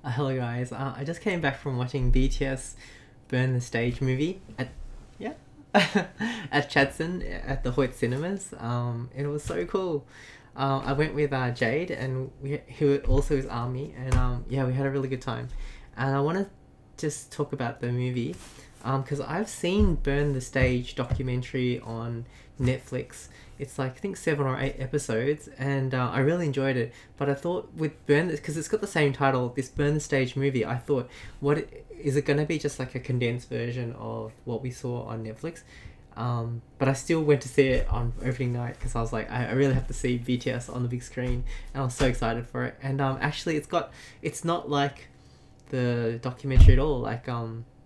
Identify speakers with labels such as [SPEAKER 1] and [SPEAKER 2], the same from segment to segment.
[SPEAKER 1] Hello guys, I just came back from watching BTS Burn the Stage movie at yeah at Chadson at the Hoyt Cinemas. It was so cool. I went with Jade and who also is Army, and yeah, we had a really good time. And I want to just talk about the movie because I've seen Burn the Stage documentary on Netflix. It's like I think 7 or 8 episodes, and I really enjoyed it. But I thought with Burn, because it's got the same title, this Burn the Stage movie, I thought, is it going to be just like a condensed version of what we saw on Netflix? But I still went to see it on opening night because I was like, I really have to see BTS on the big screen, and I was so excited for it. And actually, it's not like the documentary at all. Like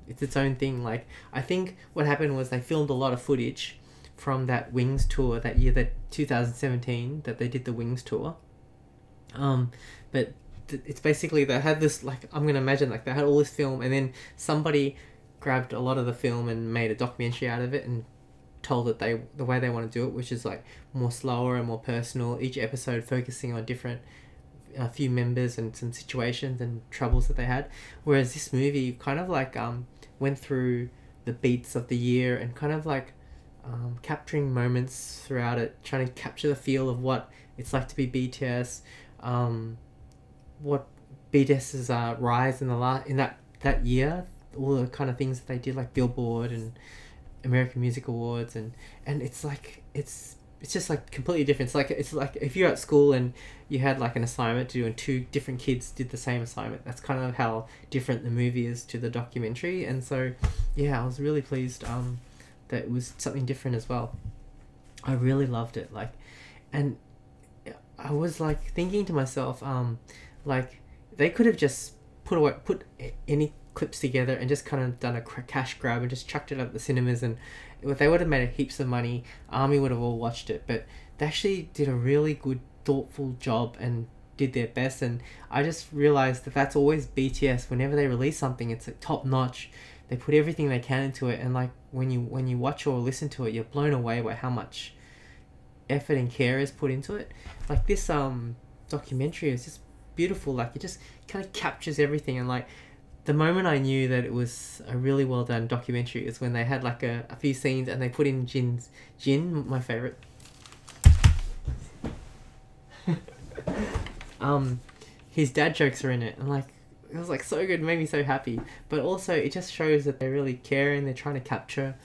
[SPEAKER 1] it's its own thing. Like I think what happened was they filmed a lot of footage from that Wings tour that year, that 2017, that they did the Wings tour. But it's basically they had this, like, I'm gonna imagine like they had all this film, and then somebody grabbed a lot of the film and made a documentary out of it and told it the way they want to do it, which is like more slower and more personal. Each episode focusing on different a few members and some situations and troubles that they had. Whereas this movie kind of like went through the beats of the year and kind of like capturing moments throughout it, trying to capture the feel of what it's like to be BTS, what BTS's rise in that year, all the kind of things that they did, like Billboard and American Music Awards, and it's like it's just like completely different. It's like if you're at school and you had like an assignment to do and two different kids did the same assignment. That's kind of how different the movie is to the documentary. And so yeah, I was really pleased that it was something different as well. I really loved it. Like, and I was like thinking to myself, like they could have just put any clips together and just kind of done a cash grab and just chucked it at the cinemas, and they would have made heaps of money. Army would have all watched it, but they actually did a really good, thoughtful job and did their best. And I just realized that that's always BTS. Whenever they release something, it's like top notch. They put everything they can into it, and like when you watch or listen to it, you're blown away by how much effort and care is put into it. Like this documentary is just beautiful. Like it just kind of captures everything. And like the moment I knew that it was a really well done documentary is when they had like a few scenes and they put in Jin, my favorite. His dad jokes are in it, and like it was like so good, it made me so happy. But also it just shows that they really care and they're trying to capture,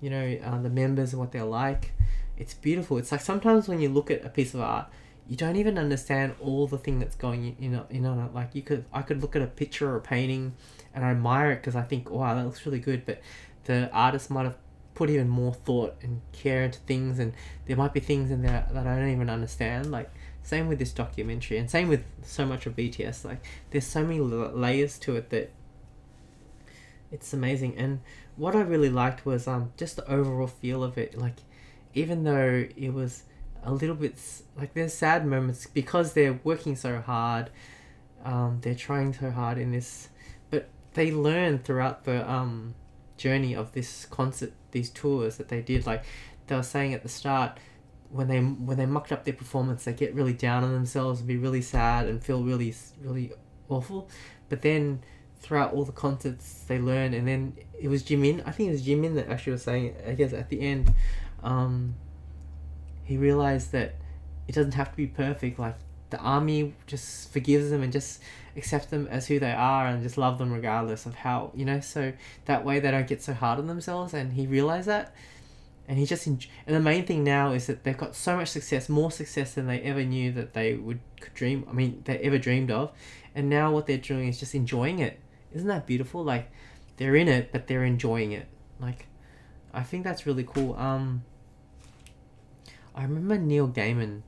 [SPEAKER 1] the members and what they're like. It's beautiful. It's like sometimes when you look at a piece of art, you don't even understand all the thing that's going in on it. Like I could look at a picture or a painting and I admire it because I think, wow, that looks really good. But the artist might have put even more thought and care into things, and there might be things in there that I don't even understand. Like same with this documentary, and same with so much of BTS. Like there's so many layers to it that it's amazing. And what I really liked was just the overall feel of it. Like even though it was a little bit like there's sad moments because they're working so hard, they're trying so hard in this, but they learn throughout the journey of this concert, these tours that they did. Like they were saying at the start, when they mucked up their performance, they get really down on themselves and be really sad and feel really really awful. But then throughout all the concerts they learn, and then it was Jimin, I think it was Jimin that actually was saying, I guess at the end, he realized that it doesn't have to be perfect. Like the army just forgives them and just accepts them as who they are and just love them regardless of how, so that way they don't get so hard on themselves. And he realized that, and he just and the main thing now is that they've got so much success, more success than they ever knew that they could dream. I mean, they ever dreamed of. And now what they're doing is just enjoying it. Isn't that beautiful? Like they're in it, but they're enjoying it. Like I think that's really cool. I remember Neil Gaiman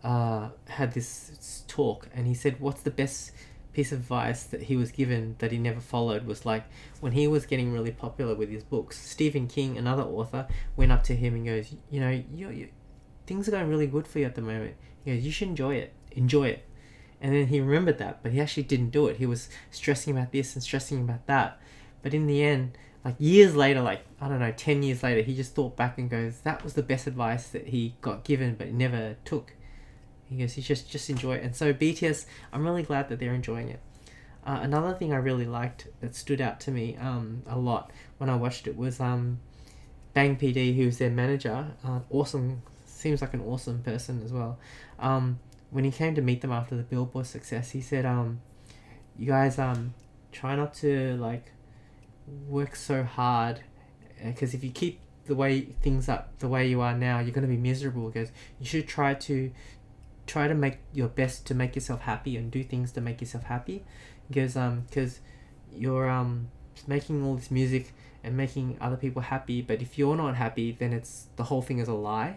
[SPEAKER 1] had this talk, and he said what's the best piece of advice that he was given that he never followed was like when he was getting really popular with his books. Stephen King, another author, went up to him and goes, you things are going really good for you at the moment. He goes, you should enjoy it. And then he remembered that, but he actually didn't do it. He was stressing about this and stressing about that. But in the end, like years later, like I don't know, 10 years later, he just thought back and goes, that was the best advice that he got given but never took. He goes, he just enjoy it. And so BTS, I'm really glad that they're enjoying it. Another thing I really liked that stood out to me a lot when I watched it was Bang PD, who's their manager. Awesome, seems like an awesome person as well. When he came to meet them after the Billboard success, he said, "You guys try not to like work so hard, because if you keep the way things up the way you are now, you're gonna be miserable. Because you should try to make your best to make yourself happy and do things to make yourself happy, because you're making all this music and making other people happy, but if you're not happy, then it's the whole thing is a lie."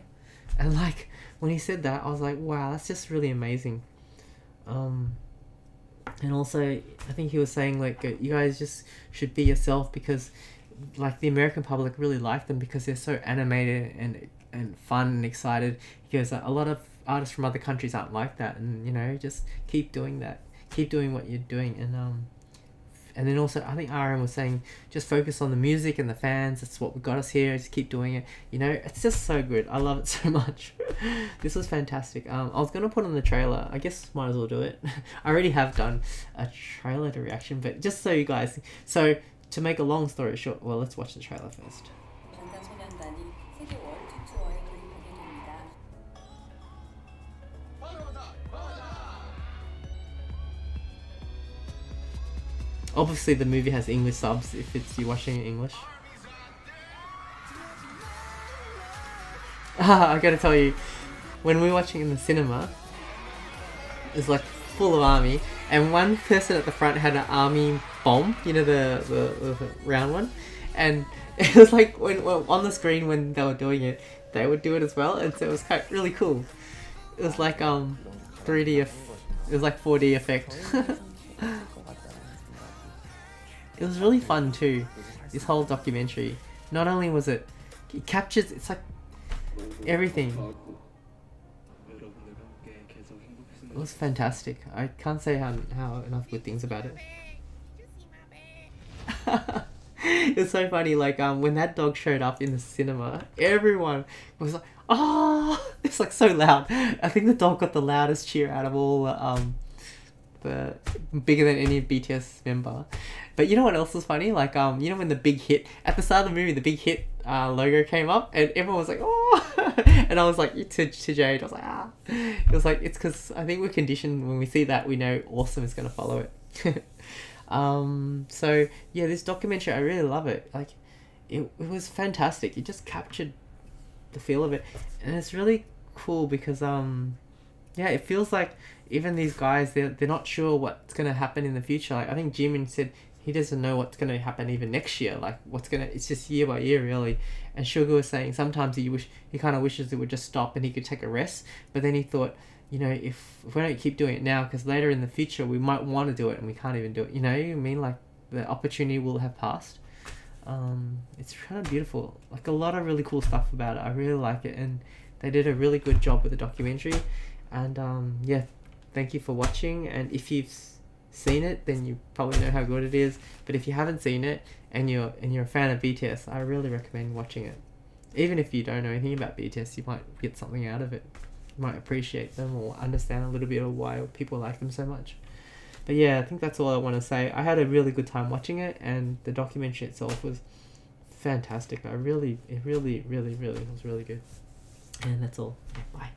[SPEAKER 1] And like when he said that, I was like, wow, that's just really amazing. And also I think he was saying like, you guys just should be yourself, because like the American public really like them because they're so animated and fun and excited. Because a lot of artists from other countries aren't like that, and you know, just keep doing that, keep doing what you're doing. And then also I think RM was saying, just focus on the music and the fans, that's what got us here, just keep doing it, you know. It's just so good, I love it so much. This was fantastic. I was gonna put on the trailer, I guess might as well do it. I already have done a trailer to reaction, but just so you guys, so to make a long story short, well, let's watch the trailer first.
[SPEAKER 2] 방탄소년단이 세계 월드 투어에 돌입하게 됩니다.
[SPEAKER 1] Obviously the movie has English subs if it's you watching in English. I gotta tell you, when we were watching in the cinema, it's like full of army, and one person at the front had an army bomb, you know, the round one, and it was like when on the screen when they were doing it, they would do it as well, and so it was really cool. It was like 3D, it was like 4D effect. It was really fun too, this whole documentary. Not only was it captures, it's like everything. It was fantastic. I can't say how enough good things about it. It's so funny, like when that dog showed up in the cinema, everyone was like, "Oh!" It's like so loud. I think the dog got the loudest cheer out of all the bigger than any BTS member. But you know what else was funny? Like you know when the big hit at the start of the movie, the big hit logo came up, and everyone was like, "Oh!" And I was like to Jade, I was like, "Ah!" It was like, it's because I think we're conditioned when we see that, we know awesome is gonna follow it. So yeah, this documentary, I really love it. Like it was fantastic. It just captured the feel of it, and it's really cool because yeah, it feels like even these guys, they're not sure what's gonna happen in the future. Like I think Jimin said he doesn't know what's gonna happen even next year. Like it's just year by year really. And Suga was saying sometimes he kind of wishes it would just stop and he could take a rest. But then he thought, you know, if we don't keep doing it now, because later in the future we might want to do it and we can't even do it. You know what I mean? Like the opportunity will have passed. It's kind of beautiful. Like a lot of really cool stuff about it. I really like it, and they did a really good job with the documentary. And yeah, thank you for watching. And if you've seen it, then you probably know how good it is. But if you haven't seen it and you're a fan of BTS, I really recommend watching it. Even if you don't know anything about BTS, you might get something out of it. You might appreciate them or understand a little bit of why people like them so much. But yeah, I think that's all I want to say. I had a really good time watching it, and the documentary itself was fantastic. It really was really good. And that's all. Bye.